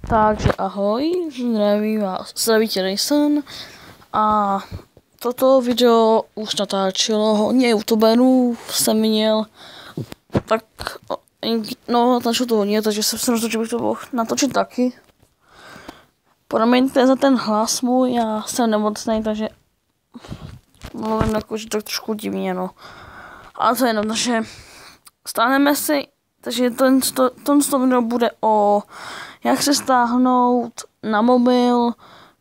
Takže ahoj, zdraví tě Rayson a toto video už natáčelo hodně youtuberů, jsem měl, tak no natáčel to hodně, takže jsem se rozhodl, že bych to mohl natočit taky. Promiňte za ten hlas můj, já jsem nemocný, takže mluvím jako, že to trošku divně, no. Ale to je jenom, takže stáhneme si, takže to video bude o jak se stáhnout na mobil,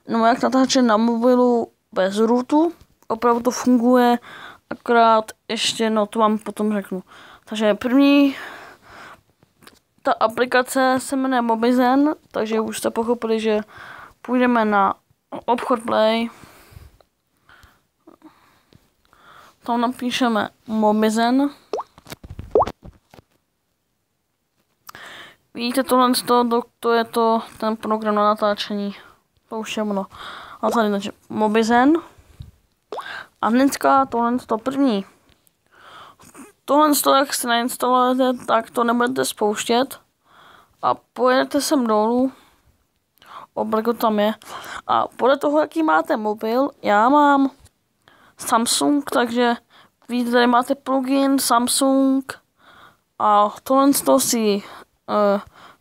no jak natáčet na mobilu bez rootu. Opravdu to funguje, akorát ještě, no to vám potom řeknu. Takže první, ta aplikace se jmenuje Mobizen, takže už jste pochopili, že půjdeme na obchod Play. Tam napíšeme Mobizen. Vidíte tohle, to je to ten program na natáčení. To už je ono. A tady takže Mobizen. A hnedka tohle to první. Tohle jak si nainstalujete, tak to nebudete spouštět. A pojedete sem dolů. Obleko tam je. A podle toho, jaký máte mobil, já mám Samsung, takže vidíte, tady máte plugin Samsung. A tohle si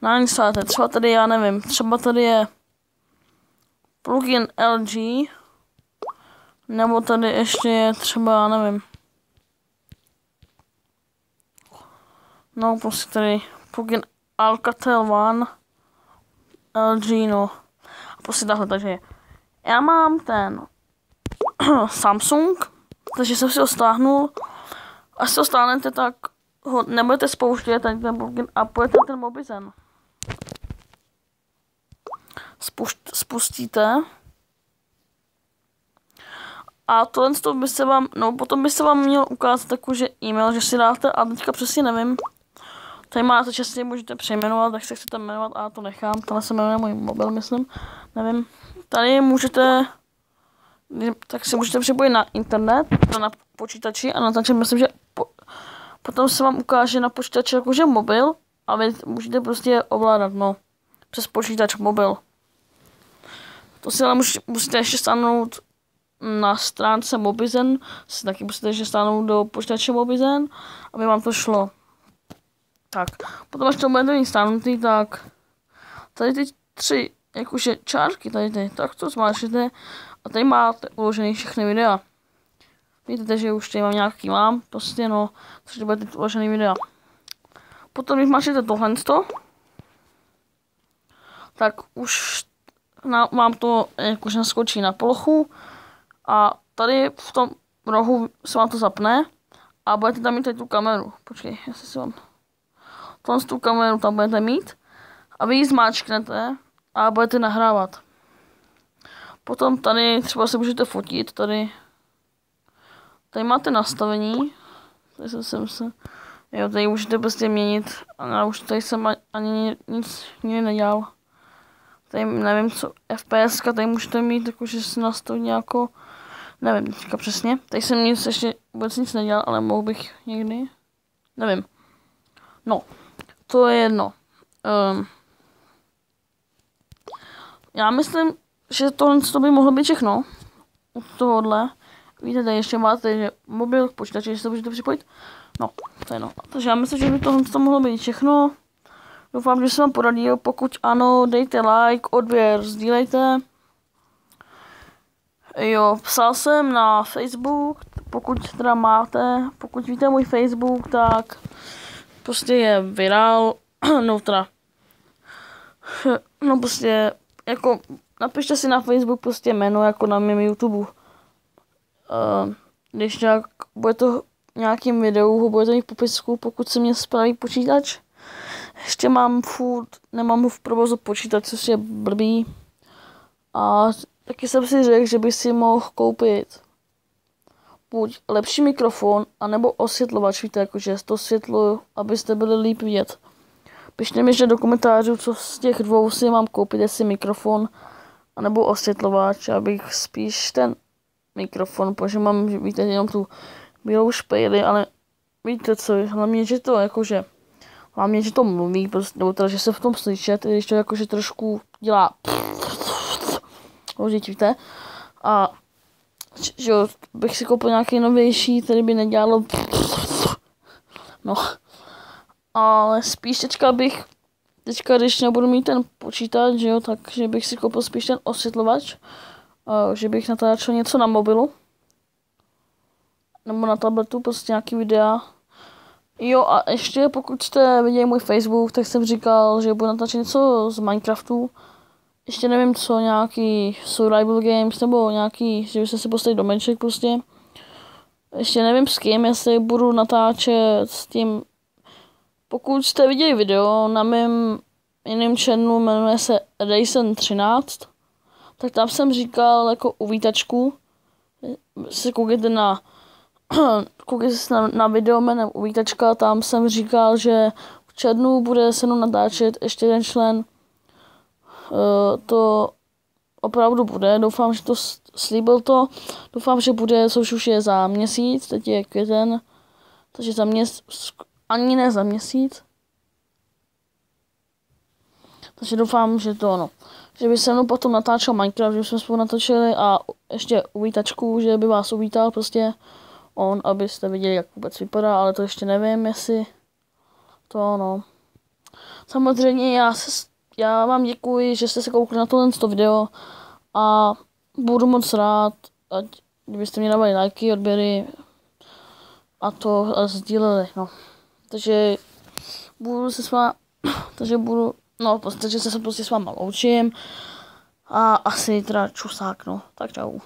nainstalujete. Třeba tady, já nevím, třeba tady je plugin LG, nebo tady ještě je třeba, já nevím, no prostě tady plugin Alcatel One, LG, no, a prostě takhle, takže já mám ten Samsung, takže jsem si ho stáhnul, až si ho stáhnete, tak ho nebudete spouštět, tady ten plugin a pojďte ten Mobizen. Spustíte. A tohle by se vám, no potom by se vám měl ukázat takový e-mail, že si dáte, a teďka přesně nevím. Tady máte časně, můžete přejmenovat, tak se chcete jmenovat, a to nechám, tohle se jmenuje můj mobil, myslím, nevím. Tady můžete, tak si můžete připojit na internet, na počítači a natáčet, myslím, že potom se vám ukáže na počítači jakože mobil a vy můžete prostě ovládat, no, přes počítač mobil. To si ale musíte ještě stáhnout na stránce Mobizen, si taky musíte ještě stáhnout do počítače Mobizen, aby vám to šlo. Tak, potom až to budete mít stáhnutý, tak tady ty tři jakože čárky, tady, tak to zmáčknete a tady máte uložený všechny videa. Vidíte, že už tady mám, prostě no, takže bude teď uložený videa. Potom, když máte tohle, tak už vám to jakože naskočí na plochu a tady v tom rohu se vám to zapne a budete tam mít tady tu kameru. Počkej, jestli si vám tu kameru tam budete mít a vy ji zmáčknete a budete nahrávat. Potom tady třeba se můžete fotit, tady máte nastavení, tady můžete prostě měnit, a už tady jsem ani nic nedělal. Tady nevím co, FPS, tady můžete mít, jakože si nastavit nějakou, nevím teďka přesně. Tady jsem ještě vůbec nic nedělal, ale mohl bych někdy, nevím. No, to je jedno. Já myslím, že tohle by mohlo být všechno. U tohohle. Víte, tady ještě máte že mobil, počítače, že se to můžete připojit. No, to je no. Takže já myslím, že by tohle mohlo být všechno. Doufám, že se vám poradil. Pokud ano, dejte like, odběr, sdílejte. Jo, psal jsem na Facebook, pokud teda máte, pokud víte můj Facebook, tak prostě je viral, no teda, no prostě, jako, napište si na Facebook prostě jméno, jako na mém YouTube. Když nějak bude to nějakým videu, budete mít v popisku, pokud se mě spraví počítač. Ještě nemám ho v provozu počítač, což je blbý. A taky jsem si řekl, že by si mohl koupit buď lepší mikrofon, anebo osvětlovač, víte, jakože to světlo, abyste byli líp vidět. Pište mi ještě do komentářů, co z těch dvou si mám koupit, jestli mikrofon, anebo osvětlovač, abych spíš ten mikrofon, protože mám, víte, jenom tu bílou špejli, ale víte co, hlavně, že to jakože hlavně, že to mluví, prostě, nebo teda, že se v tom slyšet, když to jakože trošku dělá víte, a že jo, bych si koupil nějaký novější, který by nedělalo no, ale spíš teďka, když nebudu mít ten počítač, že jo, takže bych si koupil spíš ten osvětlovač, že bych natáčel něco na mobilu, nebo na tabletu, prostě nějaký videa. Jo, a ještě pokud jste viděli můj Facebook, tak jsem říkal, že budu natáčet něco z Minecraftu. Ještě nevím co, nějaký survival games, nebo nějaký, že byste si postavili domeček prostě. Ještě nevím s kým, jestli budu natáčet s tím. Pokud jste viděli video na mém jiném channelu, jmenuje se Rayson13, tak tam jsem říkal jako uvítačku, si koukejte na video jménem uvítačka, tam jsem říkal, že v červnu bude se mnou natáčet ještě jeden člen. To opravdu bude, doufám, že to slíbil to, doufám, že bude, což už je za měsíc, teď je květen, takže za měsíc, ani ne za měsíc. Takže doufám, že to ono. Že by se mnou potom natáčel Minecraft, že jsme spolu natočili a ještě uvítačku, že by vás uvítal prostě on, abyste viděli, jak vůbec vypadá, ale to ještě nevím, jestli to ono. Samozřejmě já vám děkuji, že jste se koukli na tohle video a budu moc rád, kdybyste mi dávali lajky, odběry a sdíleli, no. Takže budu se s vámi, takže se prostě s váma loučím a asi teda čusák, no. Tak čau.